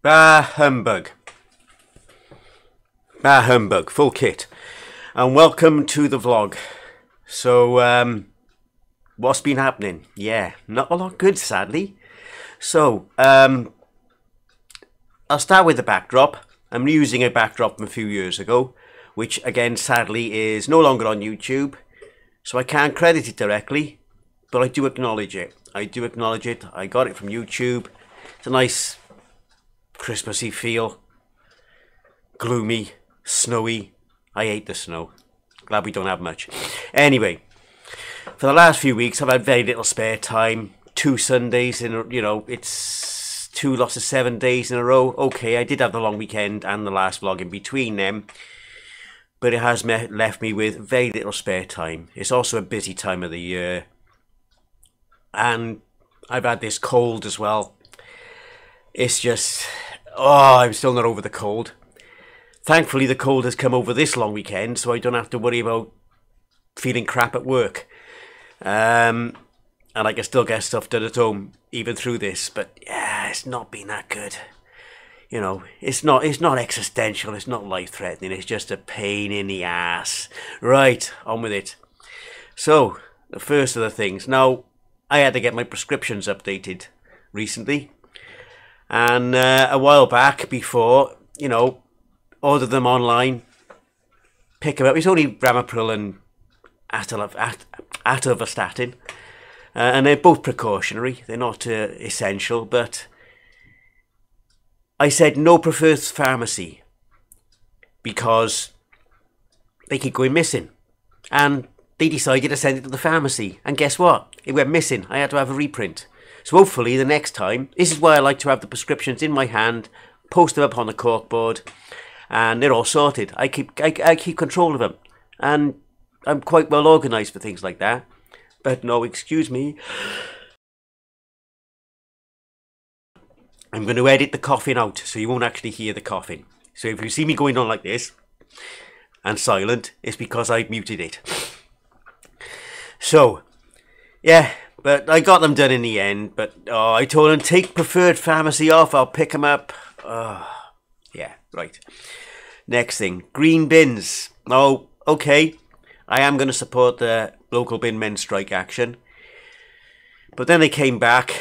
Bah humbug. Bah humbug, full kit. And welcome to the vlog. So, what's been happening? Yeah, not a lot good, sadly. So, I'll start with the backdrop. I'm using a backdrop from a few years ago, which again, sadly, is no longer on YouTube. So I can't credit it directly, but I do acknowledge it. I got it from YouTube. It's a nice Christmassy feel. Gloomy, snowy. I hate the snow. Glad we don't have much. Anyway, for the last few weeks, I've had very little spare time. 2 Sundays in, it's 2 lots of 7 days in a row. Okay, I did have the long weekend and the last vlog in between them, but it has left me with very little spare time. It's also a busy time of the year, and I've had this cold as well. It's just, I'm still not over the cold. Thankfully, the cold has come over this long weekend, so I don't have to worry about feeling crap at work. And I can still get stuff done at home, even through this. But yeah, it's not been that good. You know, it's not existential, it's not life-threatening, it's just a pain in the ass. Right, on with it. So, the first of the things. Now, I had to get my prescriptions updated recently. And a while back, before, order them online, pick them up. It's only Ramipril and atorvastatin, and they're both precautionary. They're not essential, but I said no preferred pharmacy because they keep going missing, and they decided to send it to the pharmacy, and guess what? It went missing. I had to have a reprint. So hopefully the next time, this is why I like to have the prescriptions in my hand, post them up on the corkboard, and they're all sorted. I keep control of them, and I'm quite well organised for things like that. But no, excuse me, I'm going to edit the coughing out, so you won't actually hear the coughing. So if you see me going on like this, and silent, it's because I've muted it. So, yeah, but I got them done in the end. But I told them, take preferred pharmacy off, I'll pick them up. Yeah, right. Next thing, green bins. Oh, okay. I am going to support the local bin men strike action. But then they came back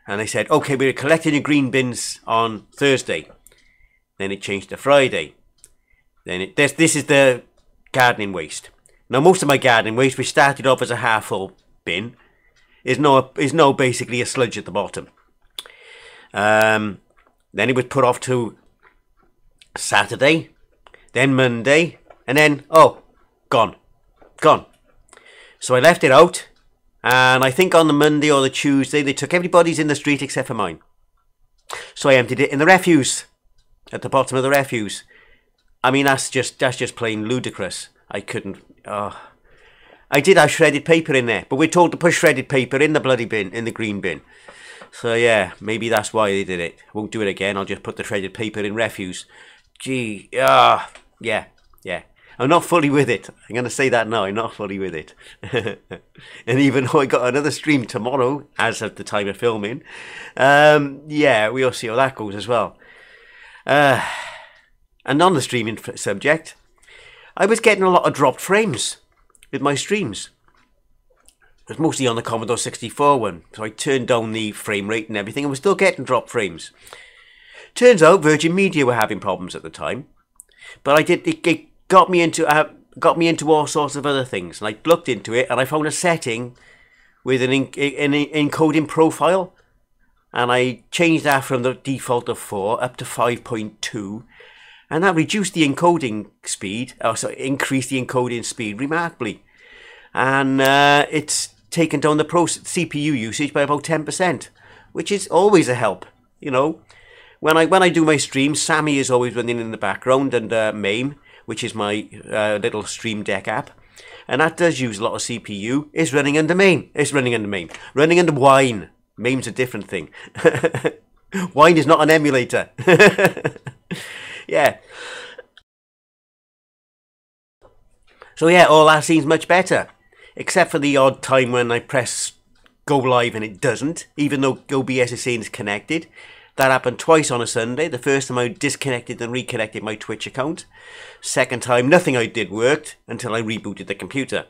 and they said, okay, we're collecting your green bins on Thursday. Then it changed to Friday. Then this is the gardening waste. Now, most of my gardening waste, which started off as a half-full bin, is now basically a sludge at the bottom. Then it was put off to Saturday, then Monday, and then, gone. So I left it out, and I think on the Monday or the Tuesday, they took everybody's in the street except for mine. So I emptied it in the refuse, at the bottom of the refuse. I mean, that's just plain ludicrous. I couldn't, I did have shredded paper in there, but we're told to put shredded paper in the bloody bin, in the green bin. So yeah, maybe that's why they did it. Won't do it again. I'll just put the shredded paper in refuse. Gee, yeah. I'm not fully with it. I'm going to say that now. I'm not fully with it. And even though I got another stream tomorrow, as of the time of filming, yeah, we'll see how that goes as well. And on the streaming subject, I was getting a lot of dropped frames with my streams. It was mostly on the Commodore 64 one, so I turned down the frame rate and everything, and was still getting dropped frames. Turns out Virgin Media were having problems at the time, but it got me into all sorts of other things, and I looked into it, and I found a setting with an encoding profile, and I changed that from the default of 4 up to 5.2. And that reduced the encoding speed, increased the encoding speed remarkably. And it's taken down the CPU usage by about 10%, which is always a help, When I do my streams, Sammy is always running in the background, and MAME, which is my little Stream Deck app. And that does use a lot of CPU. It's running under MAME. Running under Wine. MAME's a different thing. Wine is not an emulator. Yeah. So yeah, all that seems much better. Except for the odd time when I press go live and it doesn't, even though OBS is saying it's connected. That happened twice on a Sunday. The first time I disconnected and reconnected my Twitch account. Second time, nothing I did worked until I rebooted the computer.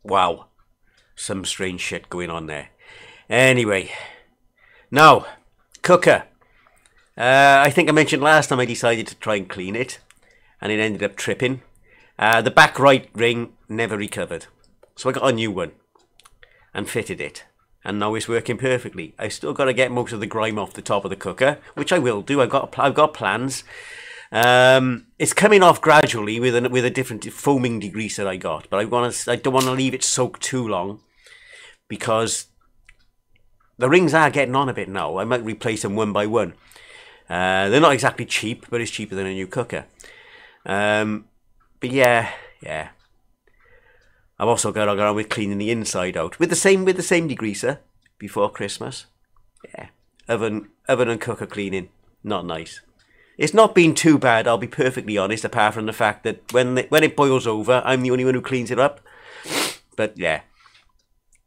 Wow. Some strange shit going on there. Anyway. Now, cooker. I think I mentioned last time I decided to try and clean it. And it ended up tripping. The back right ring never recovered. So I got a new one. And fitted it. And now it's working perfectly. I still got to get most of the grime off the top of the cooker, which I will do. I've got plans. It's coming off gradually with a different foaming degreaser I got, but I don't want to leave it soaked too long because the rings are getting on a bit now. I might replace them one by one. They're not exactly cheap, but it's cheaper than a new cooker. But yeah. I've also got to go on with cleaning the inside out with the same degreaser before Christmas. Yeah, oven and cooker cleaning, not nice. It's not been too bad, I'll be perfectly honest, apart from the fact that when it boils over, I'm the only one who cleans it up. But yeah,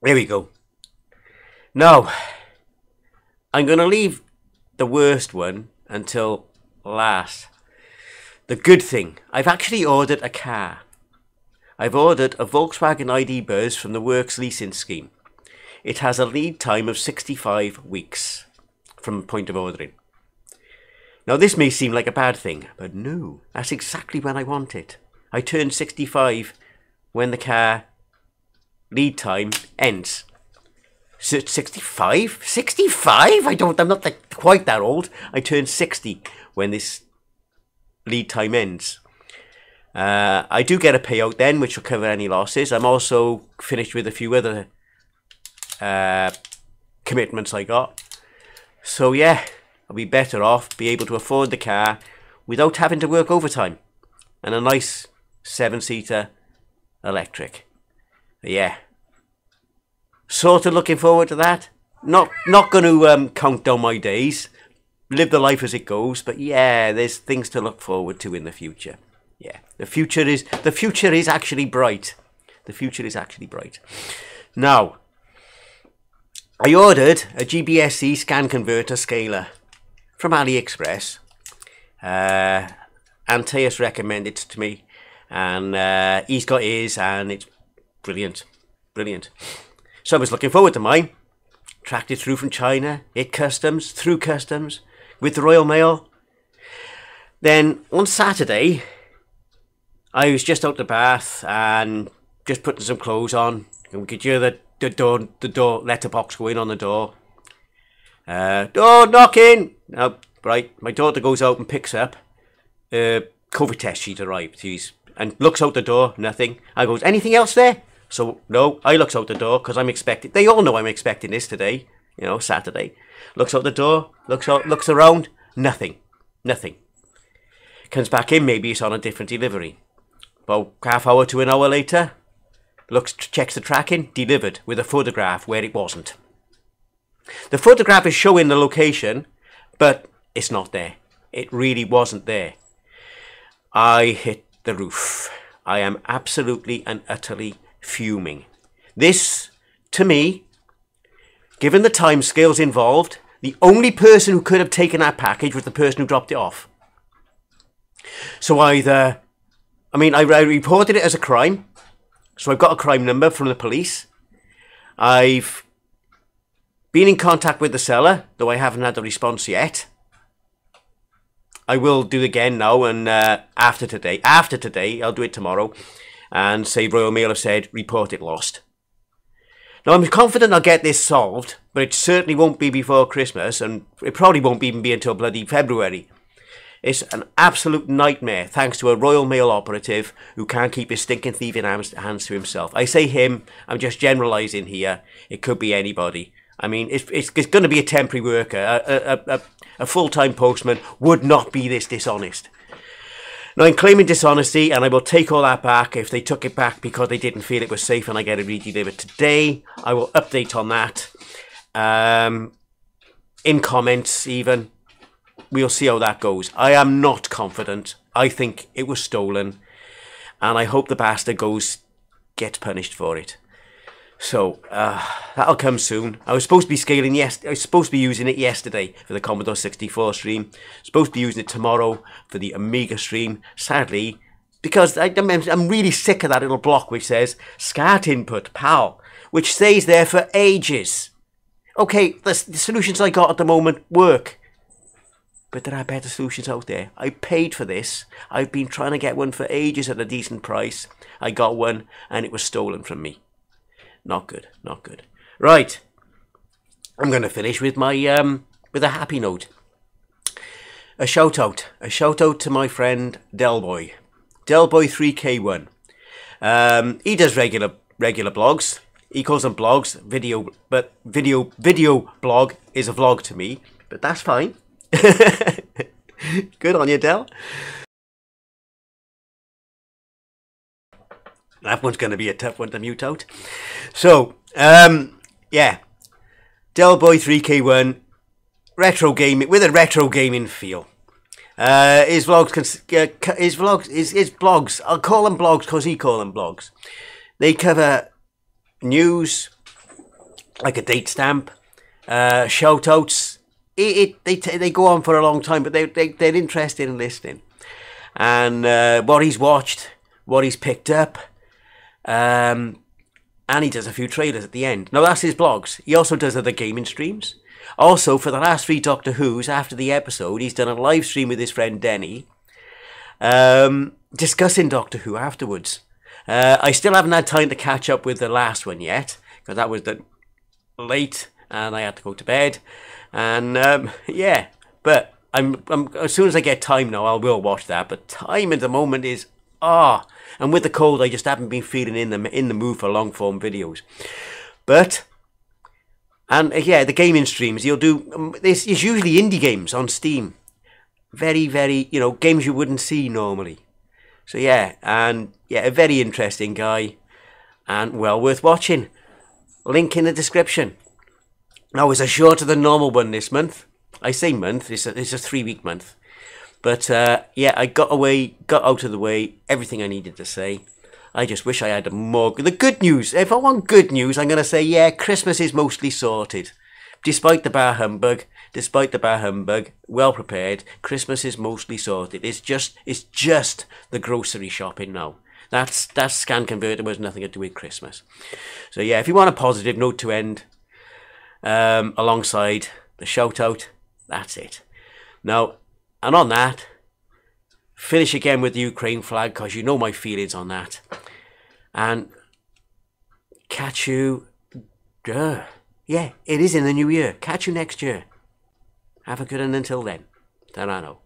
there we go. Now, I'm going to leave the worst one until last. The good thing, I've actually ordered a car. I've ordered a Volkswagen ID Buzz from the Works leasing scheme. It has a lead time of 65 weeks from the point of ordering. Now this may seem like a bad thing, but no, that's exactly when I want it. I turn 65 when the car lead time ends. 65? 65? I'm not quite that old. I turn 60 when this lead time ends. I do get a payout then, which will cover any losses. I'm also finished with a few other commitments I got. So yeah, I'll be better off, be able to afford the car without having to work overtime. And a nice 7-seater electric. Yeah. Sort of looking forward to that. Not going to count down my days. Live the life as it goes. But yeah, there's things to look forward to in the future. Yeah, the future is actually bright. The future is actually bright. Now, I ordered a GBSE scan converter scaler from AliExpress. Antaeus recommended it to me, and he's got his, and it's brilliant, brilliant. So I was looking forward to mine. Tracked it through from China, hit customs, through customs, with the Royal Mail. Then on Saturday, I was just out the bath and just putting some clothes on. And we could hear the door letterbox going on the door. Door knocking. Now, right, my daughter goes out and picks up. COVID test sheet arrived. And looks out the door. Nothing. I goes, anything else there? So no, I looks out the door because I'm expecting. They all know I'm expecting this today. You know, Saturday. Looks out the door. Looks around. Nothing. Comes back in. Maybe it's on a different delivery. About half hour to an hour later, checks the tracking, delivered with a photograph where it wasn't. The photograph is showing the location, but it's not there. It really wasn't there. I hit the roof. I am absolutely and utterly fuming. This, to me, given the timescales involved, the only person who could have taken that package was the person who dropped it off. So either... I reported it as a crime, so I've got a crime number from the police. I've been in contact with the seller, though I haven't had a response yet. I will do it again now, and after today, I'll do it tomorrow, and say Royal Mail have said, report it lost. Now, I'm confident I'll get this solved, but it certainly won't be before Christmas, and it probably won't even be until bloody February. It's an absolute nightmare, thanks to a Royal Mail operative who can't keep his stinking thieving hands to himself. I say him, I'm just generalising here. It could be anybody. I mean, it's going to be a temporary worker. A full-time postman would not be this dishonest. Now, I'm claiming dishonesty, and I will take all that back. If they took it back because they didn't feel it was safe and I get it redelivered today, I will update on that. In comments, even. We'll see how that goes. I am not confident. I think it was stolen. And I hope the bastard gets punished for it. So that'll come soon. I was supposed to be scaling I was supposed to be using it yesterday for the Commodore 64 stream. Supposed to be using it tomorrow for the Amiga stream. Sadly, because I'm really sick of that little block which says SCART input PAL, which stays there for ages. Okay, the solutions I got at the moment work, but there are better solutions out there. I paid for this. I've been trying to get one for ages at a decent price. I got one and it was stolen from me. Not good, not good. Right, I'm going to finish with my with a happy note. A shout out to my friend Delboy 3K1. He does regular blogs. He calls them blogs, but video blog is a vlog to me, but that's fine. Good on you, Del. That one's going to be a tough one to mute out. So, yeah, Delboy 3K1, retro gaming with a retro gaming feel. His blogs. I'll call them blogs because he calls them blogs. They cover news, like a date stamp, shout outs. They go on for a long time, but they're interested in listening. And what he's watched, what he's picked up, and he does a few trailers at the end. Now that's his blogs. He also does other gaming streams. Also, for the last 3 Doctor Who's, after the episode, he's done a live stream with his friend Denny, discussing Doctor Who afterwards. I still haven't had time to catch up with the last one yet, because that was done late and I had to go to bed. And yeah, but I'm as soon as I get time now, I will watch that. But time at the moment is and with the cold, I just haven't been feeling in the mood for long form videos. But yeah, the gaming streams he'll do. It's usually indie games on Steam, very games you wouldn't see normally. So yeah, and yeah, a very interesting guy, and well worth watching. Link in the description. Now, it's a shorter than normal one this month. I say month, it's a 3-week month. But yeah, I got out of the way, everything I needed to say. I just wish I had more. The good news, if I want good news, I'm going to say, yeah, Christmas is mostly sorted. Despite the bar humbug, well prepared, Christmas is mostly sorted. It's just the grocery shopping now. That scan converter was nothing to do with Christmas. So yeah, if you want a positive note to end, alongside the shout out, that's it. Now, and on that, finish again with the Ukraine flag, because you know my feelings on that. And catch you, yeah, it is in the new year. Catch you next year. Have a good one until then. Ta-ra now.